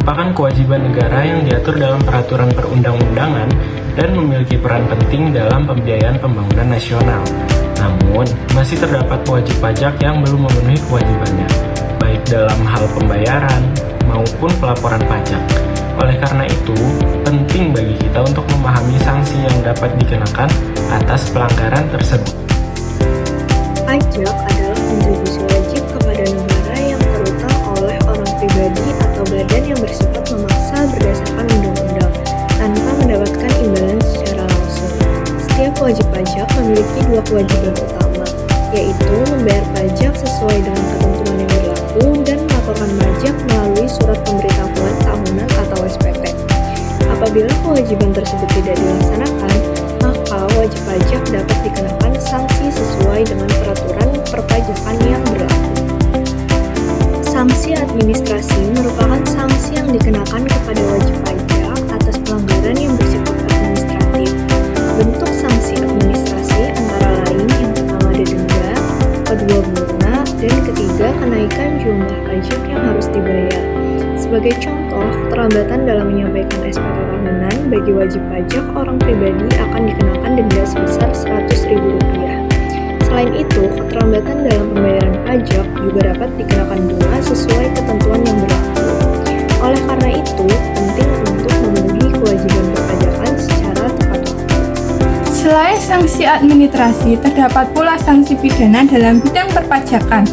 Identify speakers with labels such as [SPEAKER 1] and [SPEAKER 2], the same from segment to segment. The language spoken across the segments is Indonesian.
[SPEAKER 1] merupakan kewajiban negara yang diatur dalam peraturan perundang-undangan dan memiliki peran penting dalam pembiayaan pembangunan nasional. Namun, masih terdapat wajib pajak yang belum memenuhi kewajibannya, baik dalam hal pembayaran maupun pelaporan pajak. Oleh karena itu, penting bagi kita untuk memahami sanksi yang dapat dikenakan atas pelanggaran tersebut.
[SPEAKER 2] Pajak adalah kontribusi wajib kepada negara yang terutang oleh orang pribadi atau badan yang bersifat memaksa berdasarkan undang-undang, tanpa mendapatkan imbalan secara langsung. Setiap wajib pajak memiliki dua kewajiban utama, yaitu membayar pajak sesuai dengan ketentuan yang berlaku dan melaporkan pajak melalui surat pemberitahuan tahunan atau SPT. Apabila kewajiban tersebut tidak dilaksanakan, maka wajib pajak dapat dikenakan sanksi sesuai dengan peraturan perpajakan yang berlaku. Sanksi administrasi merupakan sanksi yang dikenakan kepada wajib pajak atas pelanggaran yang bersifat administratif. Bentuk sanksi administrasi antara lain yang pertama ada denda, kedua bunga, dan ketiga kenaikan jumlah pajak yang harus dibayar. Sebagai contoh, keterlambatan dalam menyampaikan SPT tahunan bagi wajib pajak orang pribadi akan dikenakan denda sebesar Rp100.000. Selain itu, keterlambatan dalam pembayaran pajak juga dapat dikenakan bunga sesuai ketentuan yang berlaku. Oleh karena itu, penting untuk memenuhi kewajiban perpajakan secara tepat waktu.
[SPEAKER 3] Selain sanksi administrasi, terdapat pula sanksi pidana dalam bidang perpajakan.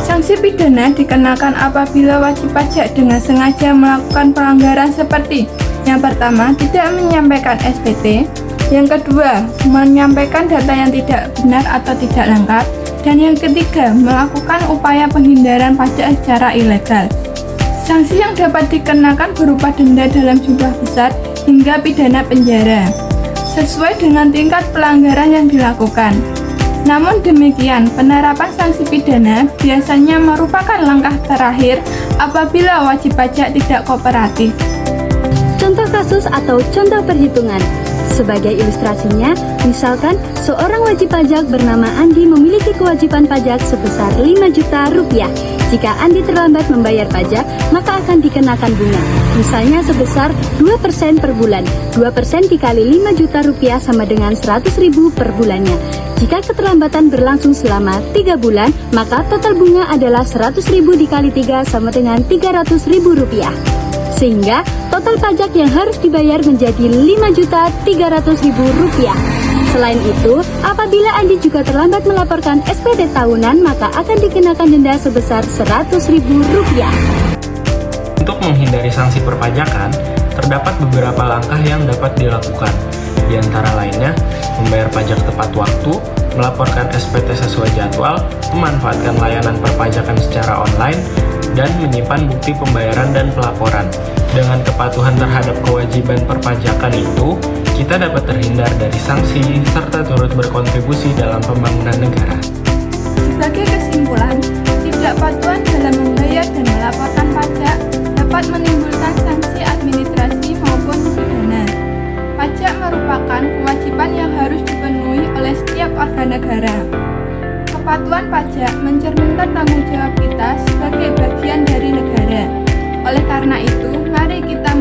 [SPEAKER 3] Sanksi pidana dikenakan apabila wajib pajak dengan sengaja melakukan pelanggaran seperti: yang pertama, tidak menyampaikan SPT; yang kedua, menyampaikan data yang tidak benar atau tidak lengkap; dan yang ketiga, melakukan upaya penghindaran pajak secara ilegal. Sanksi yang dapat dikenakan berupa denda dalam jumlah besar hingga pidana penjara, sesuai dengan tingkat pelanggaran yang dilakukan. Namun demikian, penerapan sanksi pidana biasanya merupakan langkah terakhir apabila wajib pajak tidak kooperatif.
[SPEAKER 4] Contoh kasus atau contoh perhitungan. Sebagai ilustrasinya, misalkan seorang wajib pajak bernama Andi memiliki kewajiban pajak sebesar Rp5 juta. Jika Andi terlambat membayar pajak, maka akan dikenakan bunga, misalnya sebesar 2% per bulan. 2% dikali Rp5 juta sama dengan Rp100.000 per bulannya. Jika keterlambatan berlangsung selama 3 bulan, maka total bunga adalah Rp100.000 dikali 3 sama dengan Rp300.000. Sehingga total pajak yang harus dibayar menjadi Rp5.300.000. Selain itu, apabila Andi juga terlambat melaporkan SPT tahunan, maka akan dikenakan denda sebesar Rp100.000.
[SPEAKER 1] Untuk menghindari sanksi perpajakan, terdapat beberapa langkah yang dapat dilakukan. Di antara lainnya, membayar pajak tepat waktu, melaporkan SPT sesuai jadwal, memanfaatkan layanan perpajakan secara online, dan menyimpan bukti pembayaran dan pelaporan. Dengan kepatuhan terhadap kewajiban perpajakan itu, kita dapat terhindar dari sanksi serta turut berkontribusi dalam pembangunan negara.
[SPEAKER 3] Sebagai kesimpulan, ketidakpatuhan dalam membayar dan melaporkan pajak dapat menimbulkan sanksi administrasi maupun pidana. Pajak merupakan kewajiban yang harus dipenuhi oleh setiap warga negara. Kepatuhan pajak mencerminkan tanggung jawab kita sebagai bagian dari negara. Oleh karena itu, mari kita